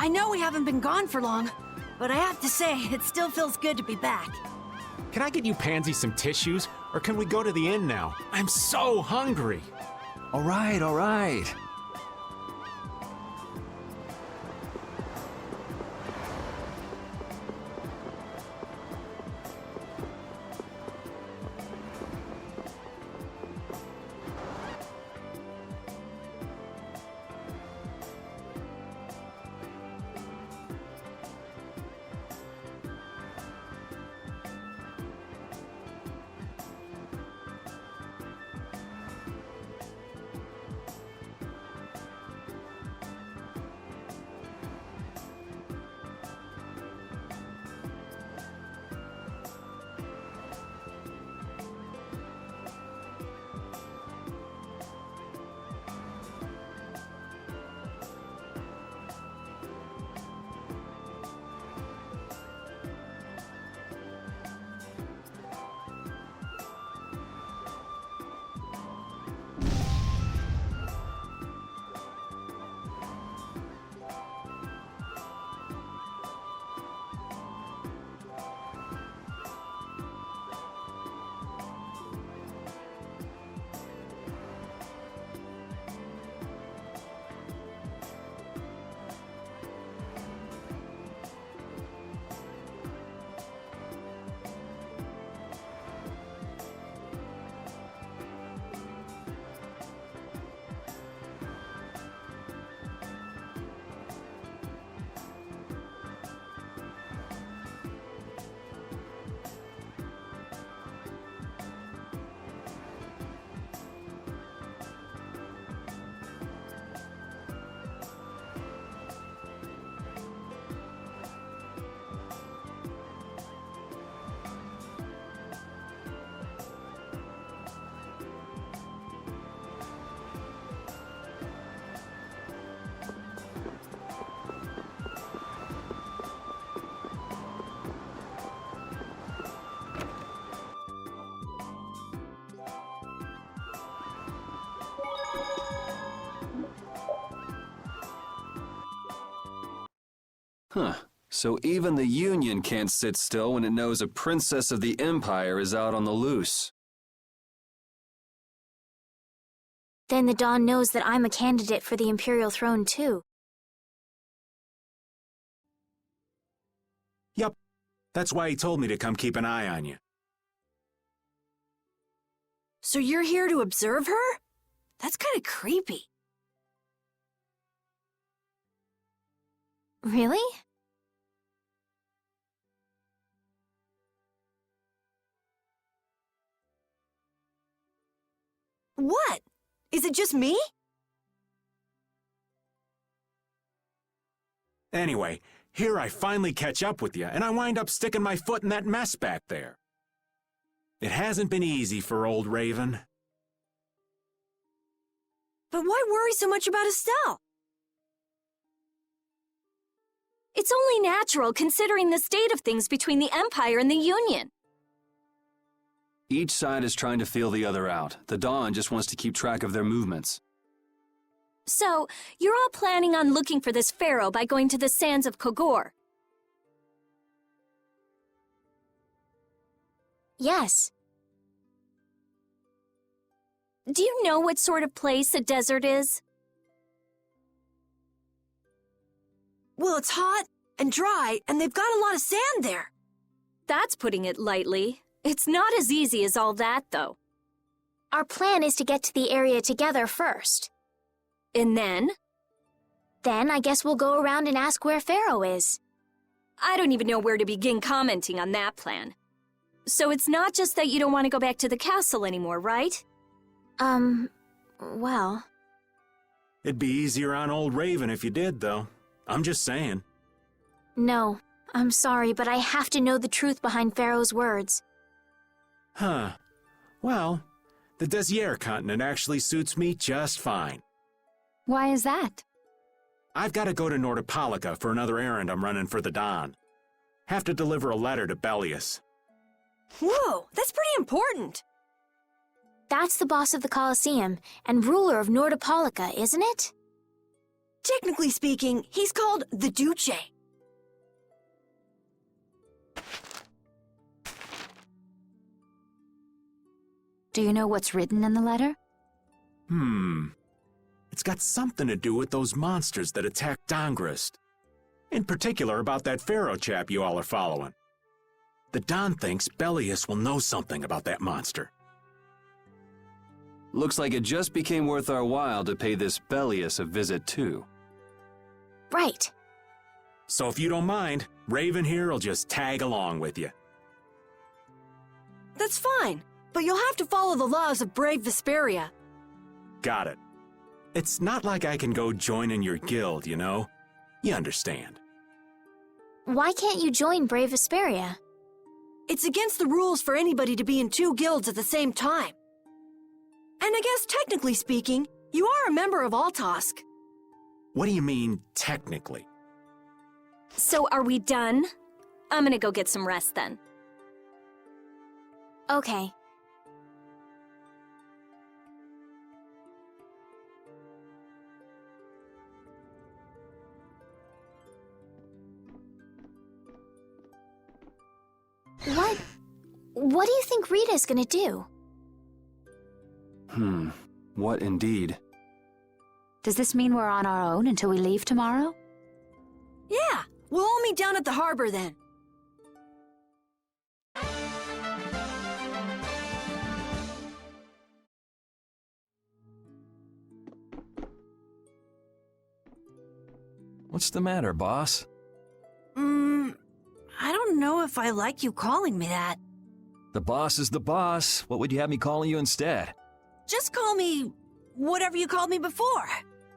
I know we haven't been gone for long, but I have to say, it still feels good to be back. Can I get you Pansy some tissues, or can we go to the inn now? I'm so hungry. All right, all right. Huh. So even the Union can't sit still when it knows a princess of the Empire is out on the loose. Then the Dawn knows that I'm a candidate for the Imperial throne, too. Yup. That's why he told me to come keep an eye on you. So you're here to observe her? That's kind of creepy. Really? What? Is it just me? Anyway, here I finally catch up with you, and I wind up sticking my foot in that mess back there. It hasn't been easy for old Raven. But why worry so much about Estelle? It's only natural considering the state of things between the Empire and the Union. Each side is trying to feel the other out. The Dawn just wants to keep track of their movements. So, you're all planning on looking for this pharaoh by going to the sands of Kogor. Yes. Do you know what sort of place a desert is? Well, it's hot and dry, and they've got a lot of sand there. That's putting it lightly. It's not as easy as all that, though. Our plan is to get to the area together first. And then? Then I guess we'll go around and ask where Pharaoh is. I don't even know where to begin commenting on that plan. So it's not just that you don't want to go back to the castle anymore, right? Well... It'd be easier on old Raven if you did, though. I'm just saying. No, I'm sorry, but I have to know the truth behind Pharaoh's words. Huh. Well, the Desier continent actually suits me just fine. Why is that? I've got to go to Nordopolica for another errand I'm running for the Don. Have to deliver a letter to Bellius. Whoa, that's pretty important. That's the boss of the Colosseum and ruler of Nordopolica, isn't it? Technically speaking, he's called the Duce. Do you know what's written in the letter? It's got something to do with those monsters that attacked Dongrist. In particular about that pharaoh chap you all are following. The Don thinks Bellius will know something about that monster. Looks like it just became worth our while to pay this Bellius a visit too. Right. So if you don't mind, Raven here will just tag along with you. That's fine, but you'll have to follow the laws of brave Vesperia. Got it. It's not like I can go join in your guild, you know? You understand. Why can't you join Brave Vesperia? It's against the rules for anybody to be in two guilds at the same time. And I guess technically speaking, you are a member of Altosk. What do you mean, technically? So are we done? I'm gonna go get some rest then. Okay. What do you think Rita's gonna do? What indeed? Does this mean we're on our own until we leave tomorrow? Yeah, we'll all meet down at the harbor then. What's the matter, boss? I don't know if I like you calling me that. The boss is the boss. What would you have me calling you instead? Just call me whatever you called me before.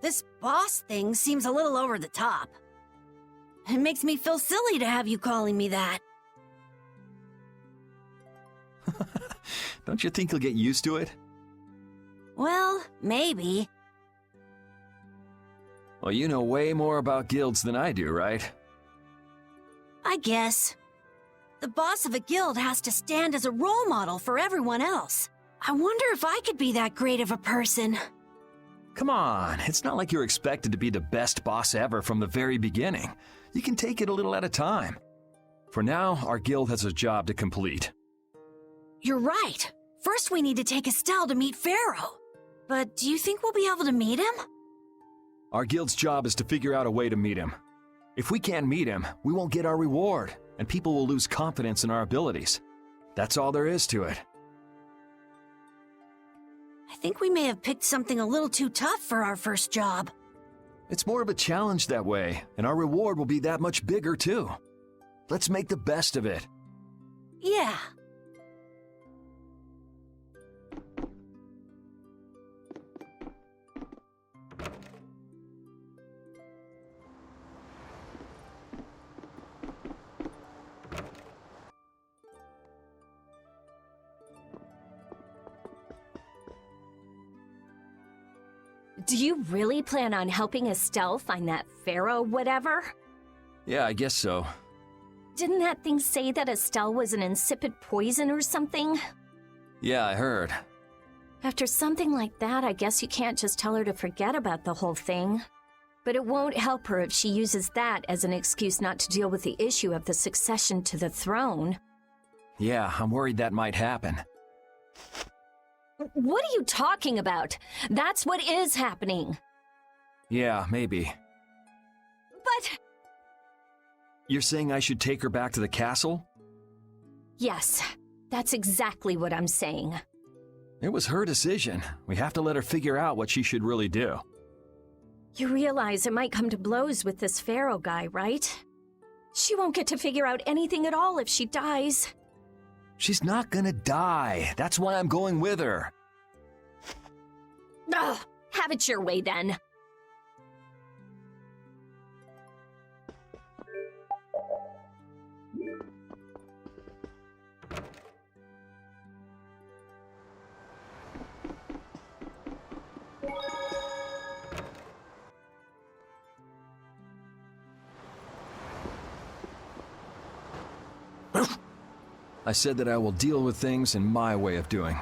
This boss thing seems a little over the top. It makes me feel silly to have you calling me that. Don't you think you'll get used to it? Well, maybe. Well, you know way more about guilds than I do, right? I guess. The boss of a guild has to stand as a role model for everyone else. I wonder if I could be that great of a person. Come on, it's not like you're expected to be the best boss ever from the very beginning. You can take it a little at a time. For now, our guild has a job to complete. You're right. First we need to take Estelle to meet Pharaoh. But do you think we'll be able to meet him? Our guild's job is to figure out a way to meet him. If we can't meet him, we won't get our reward, and people will lose confidence in our abilities. That's all there is to it. I think we may have picked something a little too tough for our first job. It's more of a challenge that way, and our reward will be that much bigger too. Let's make the best of it. Yeah. Do you really plan on helping Estelle find that pharaoh whatever? Yeah, I guess so. Didn't that thing say that Estelle was an insipid poison or something? Yeah, I heard. After something like that, I guess you can't just tell her to forget about the whole thing. But it won't help her if she uses that as an excuse not to deal with the issue of the succession to the throne. Yeah, I'm worried that might happen. What are you talking about? That's what is happening. Yeah, maybe. But... You're saying I should take her back to the castle? Yes, that's exactly what I'm saying. It was her decision. We have to let her figure out what she should really do. You realize it might come to blows with this pharaoh guy, right? She won't get to figure out anything at all if she dies. She's not gonna die. That's why I'm going with her. Ugh, have it your way then. I said that I will deal with things in my way of doing.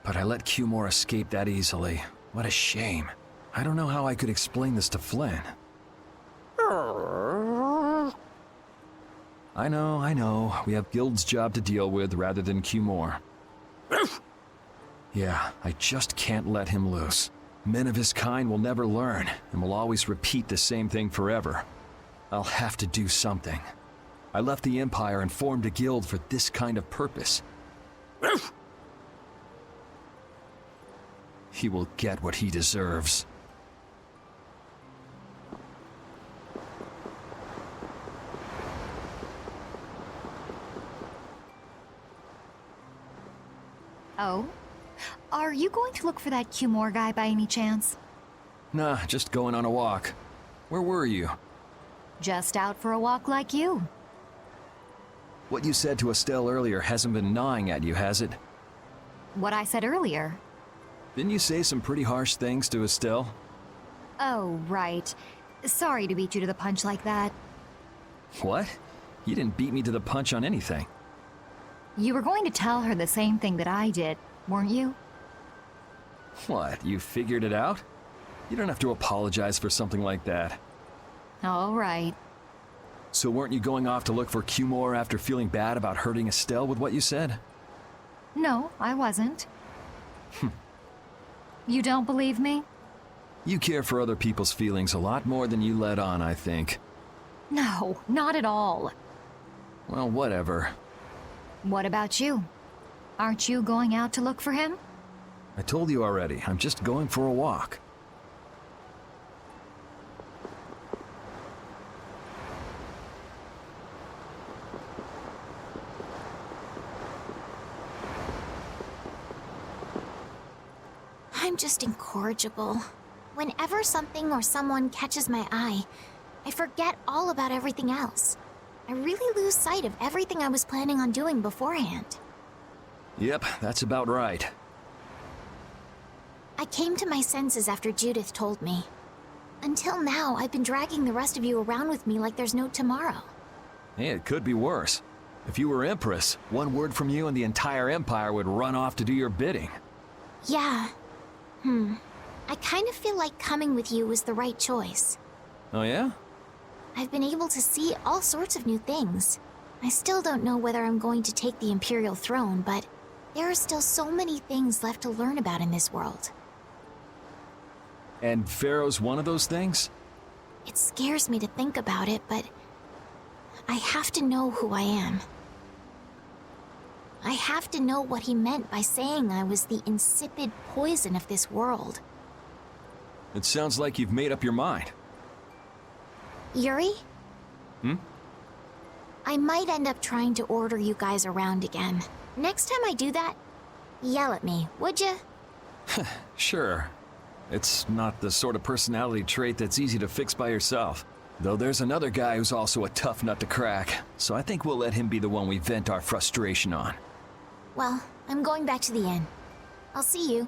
But I let Cumore escape that easily. What a shame. I don't know how I could explain this to Flynn. I know. We have Guild's job to deal with rather than Cumore. Yeah, I just can't let him loose. Men of his kind will never learn, and will always repeat the same thing forever. I'll have to do something. I left the Empire and formed a guild for this kind of purpose. He will get what he deserves. Oh? Are you going to look for that Cumore guy by any chance? Nah, just going on a walk. Where were you? Just out for a walk like you. What you said to Estelle earlier hasn't been gnawing at you, has it? What I said earlier. Didn't you say some pretty harsh things to Estelle? Oh, right. Sorry to beat you to the punch like that. What? You didn't beat me to the punch on anything. You were going to tell her the same thing that I did, weren't you? What, you figured it out? You don't have to apologize for something like that. All right. So weren't you going off to look for Cumore after feeling bad about hurting Estelle with what you said? No, I wasn't. You don't believe me? You care for other people's feelings a lot more than you let on, I think. No, not at all. Well, whatever. What about you? Aren't you going out to look for him? I told you already, I'm just going for a walk. I'm just incorrigible. Whenever something or someone catches my eye, I forget all about everything else. I really lose sight of everything I was planning on doing beforehand. Yep, that's about right. I came to my senses after Judith told me. Until now, I've been dragging the rest of you around with me like there's no tomorrow. Hey, it could be worse. If you were Empress, one word from you and the entire Empire would run off to do your bidding. Yeah. I kind of feel like coming with you was the right choice. Oh yeah? I've been able to see all sorts of new things. I still don't know whether I'm going to take the Imperial throne, but there are still so many things left to learn about in this world. And Pharaoh's one of those things? It scares me to think about it, but I have to know who I am. I have to know what he meant by saying I was the insipid poison of this world. It sounds like you've made up your mind. Yuri? Hmm? I might end up trying to order you guys around again. Next time I do that, yell at me, would you? Sure. It's not the sort of personality trait that's easy to fix by yourself. Though there's another guy who's also a tough nut to crack, so I think we'll let him be the one we vent our frustration on. Well, I'm going back to the inn. I'll see you.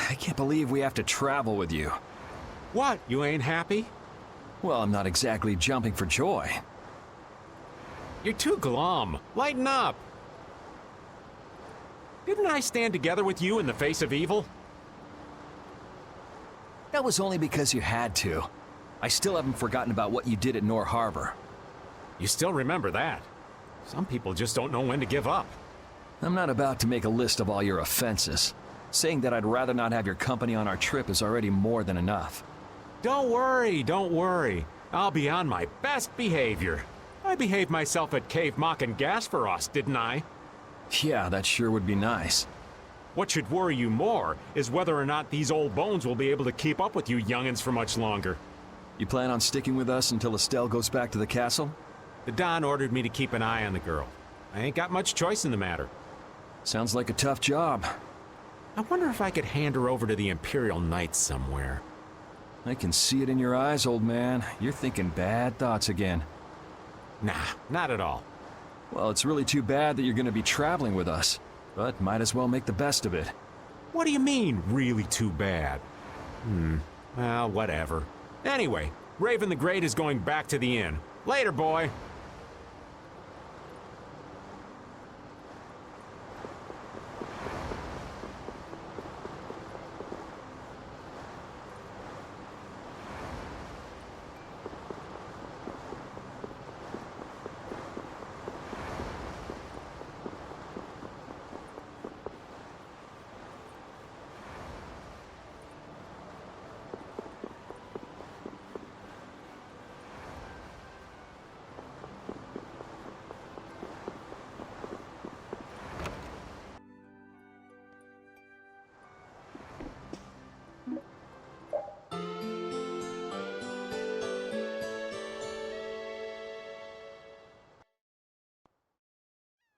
I can't believe we have to travel with you. What, you ain't happy? Well, I'm not exactly jumping for joy. You're too glum. Lighten up. Didn't I stand together with you in the face of evil? That was only because you had to. I still haven't forgotten about what you did at Nor Harbor. You still remember that. Some people just don't know when to give up. I'm not about to make a list of all your offenses. Saying that I'd rather not have your company on our trip is already more than enough. Don't worry, don't worry. I'll be on my best behavior. I behaved myself at Cave Mock and Gasperos, didn't I? Yeah, that sure would be nice. What should worry you more is whether or not these old bones will be able to keep up with you youngins for much longer. You plan on sticking with us until Estelle goes back to the castle? The Don ordered me to keep an eye on the girl. I ain't got much choice in the matter. Sounds like a tough job. I wonder if I could hand her over to the Imperial Knights somewhere. I can see it in your eyes, old man. You're thinking bad thoughts again. Nah, not at all. Well, it's really too bad that you're going to be traveling with us, but might as well make the best of it. What do you mean, really too bad? Well, whatever. Anyway, Raven the Great is going back to the inn. Later, boy.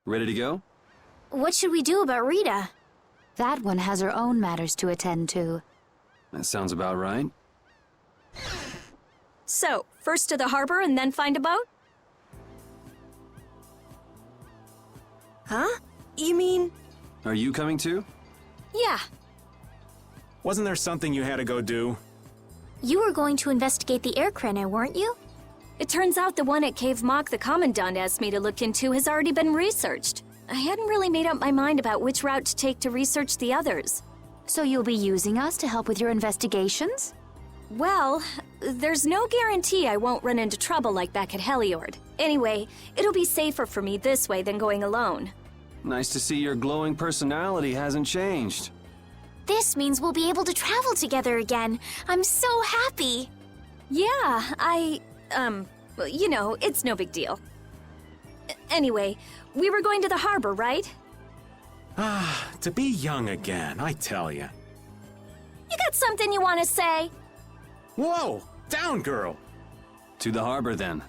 Ready to go? What should we do about Rita? That one has her own matters to attend to. That sounds about right. So, first to the harbor and then find a boat? Huh? You mean... Are you coming too? Yeah. Wasn't there something you had to go do? You were going to investigate the air craner, weren't you? It turns out the one at Cave Mock the Commandant asked me to look into has already been researched. I hadn't really made up my mind about which route to take to research the others. So you'll be using us to help with your investigations? Well, there's no guarantee I won't run into trouble like back at Heliord. Anyway, it'll be safer for me this way than going alone. Nice to see your glowing personality hasn't changed. This means we'll be able to travel together again. I'm so happy. Yeah, you know, it's no big deal. Anyway, we were going to the harbor, right? To be young again, I tell you. You got something you want to say? Whoa! Down, girl! To the harbor, then.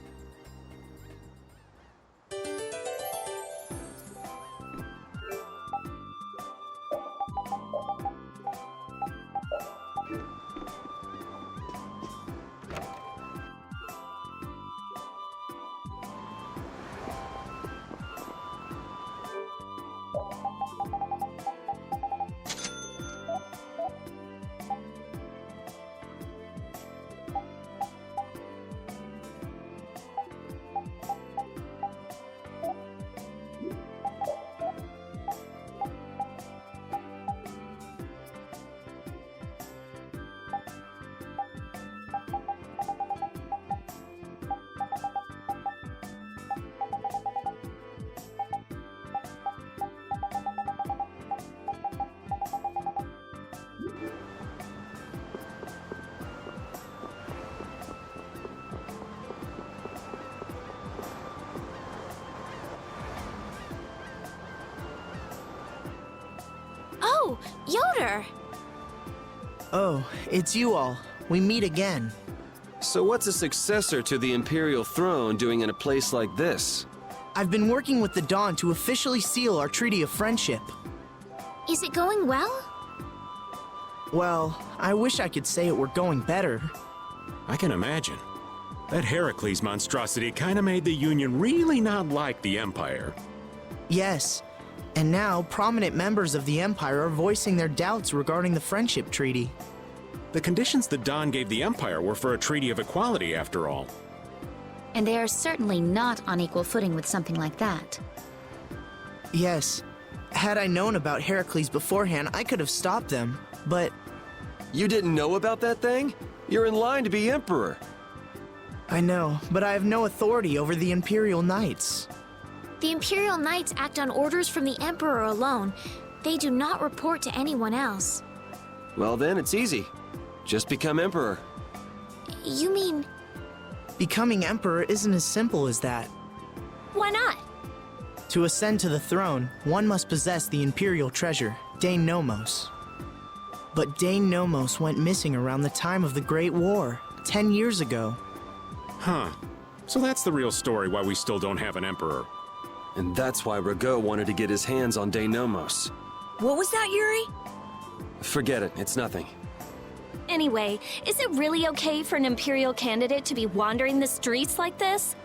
Oh, Yoder! Oh, it's you all. We meet again. So what's a successor to the Imperial throne doing in a place like this? I've been working with the Dawn to officially seal our Treaty of Friendship. Is it going well? Well, I wish I could say it were going better. I can imagine. That Heracles monstrosity kinda made the Union really not like the Empire. Yes, and now prominent members of the Empire are voicing their doubts regarding the Friendship Treaty. The conditions the Dawn gave the Empire were for a treaty of equality, after all. And they are certainly not on equal footing with something like that. Yes, had I known about Heracles beforehand, I could have stopped them, but You didn't know about that thing? You're in line to be Emperor. I know, but I have no authority over the Imperial Knights. The Imperial Knights act on orders from the Emperor alone. They do not report to anyone else. Well then, it's easy. Just become Emperor. You mean... Becoming Emperor isn't as simple as that. Why not? To ascend to the throne, one must possess the Imperial treasure, Dane Nomos. But Dane Nomos went missing around the time of the Great War, 10 years ago. Huh. So that's the real story why we still don't have an Emperor. And that's why Rago wanted to get his hands on Denomos. What was that, Yuri? Forget it, it's nothing. Anyway, is it really okay for an Imperial candidate to be wandering the streets like this?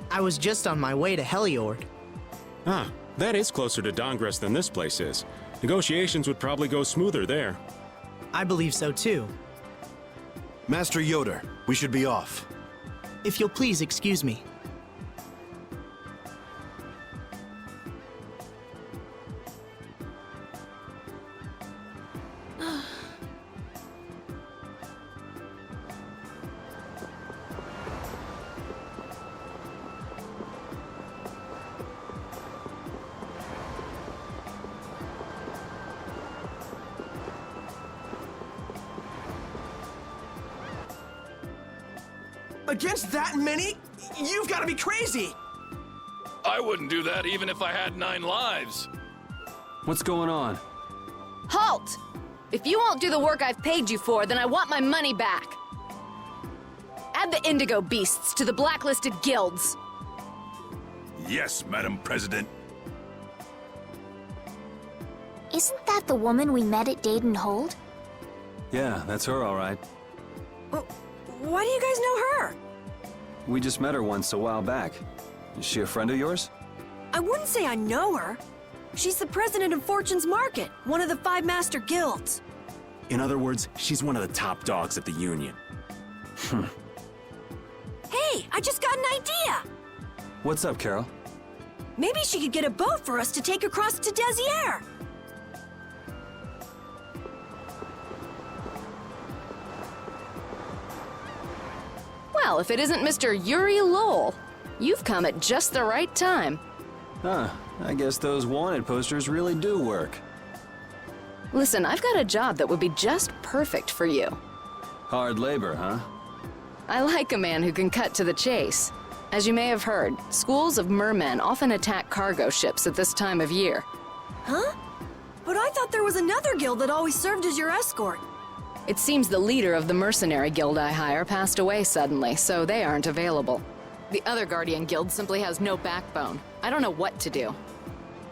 I was just on my way to Heliord. Ah, that is closer to Dongress than this place is. Negotiations would probably go smoother there. I believe so too. Master Yoder, we should be off. If you'll please excuse me. Against that many? You've got to be crazy! I wouldn't do that even if I had 9 lives. What's going on? Halt! If you won't do the work I've paid you for, then I want my money back. Add the Indigo Beasts to the blacklisted guilds. Yes, Madam President. Isn't that the woman we met at Dayton Hold? Yeah, that's her, all right. Why do you guys know her? We just met her once a while back. Is she a friend of yours? I wouldn't say I know her. She's the president of Fortune's Market, one of the 5 master guilds. In other words, she's one of the top dogs at the Union. Hey, I just got an idea! What's up, Carol? Maybe she could get a boat for us to take across to Desier. Well, if it isn't Mr. Yuri Lowell, you've come at just the right time. Huh, I guess those wanted posters really do work. Listen, I've got a job that would be just perfect for you. Hard labor, huh? I like a man who can cut to the chase. As you may have heard, schools of mermen often attack cargo ships at this time of year. Huh? But I thought there was another guild that always served as your escort. It seems the leader of the mercenary guild I hire passed away suddenly, so they aren't available. The other Guardian guild simply has no backbone. I don't know what to do.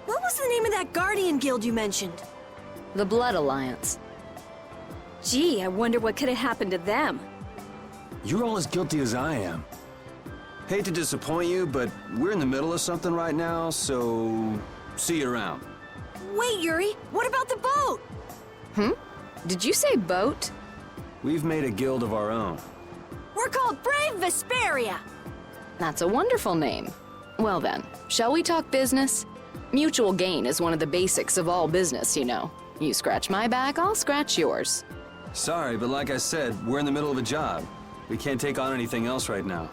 What was the name of that Guardian guild you mentioned? The Blood Alliance. Gee, I wonder what could have happened to them. You're all as guilty as I am. Hate to disappoint you, but we're in the middle of something right now, so see you around. Wait, Yuri, what about the boat? Did you say boat? We've made a guild of our own. We're called Brave Vesperia. That's a wonderful name. Well then, shall we talk business? Mutual gain is one of the basics of all business, you know. You scratch my back, I'll scratch yours. Sorry, but like I said, we're in the middle of a job. We can't take on anything else right now.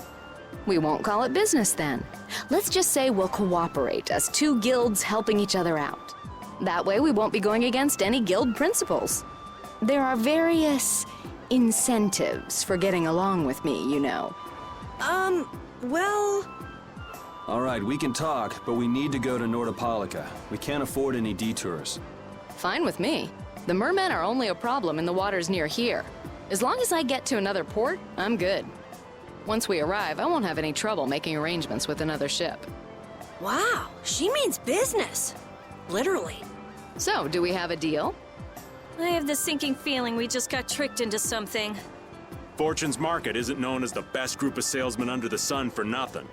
We won't call it business then. Let's just say we'll cooperate as 2 guilds helping each other out. That way we won't be going against any guild principles. There are various incentives for getting along with me, you know. Well... All right, we can talk, but we need to go to Nordopolica. We can't afford any detours. Fine with me. The mermen are only a problem in the waters near here. As long as I get to another port, I'm good. Once we arrive, I won't have any trouble making arrangements with another ship. Wow, she means business. Literally. So, do we have a deal? I have the sinking feeling we just got tricked into something. Fortune's Market isn't known as the best group of salesmen under the sun for nothing.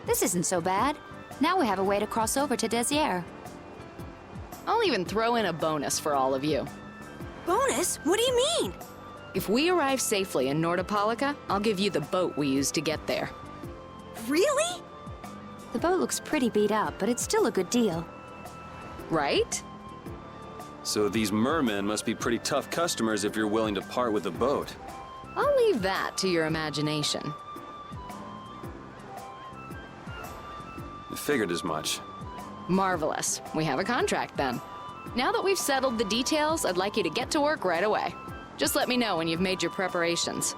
This isn't so bad. Now we have a way to cross over to Desier. I'll even throw in a bonus for all of you. Bonus? What do you mean? If we arrive safely in Nordopolica, I'll give you the boat we used to get there. Really? The boat looks pretty beat up, but it's still a good deal. Right? So these mermen must be pretty tough customers if you're willing to part with the boat. I'll leave that to your imagination. I figured as much. Marvelous. We have a contract then. Now that we've settled the details, I'd like you to get to work right away. Just let me know when you've made your preparations.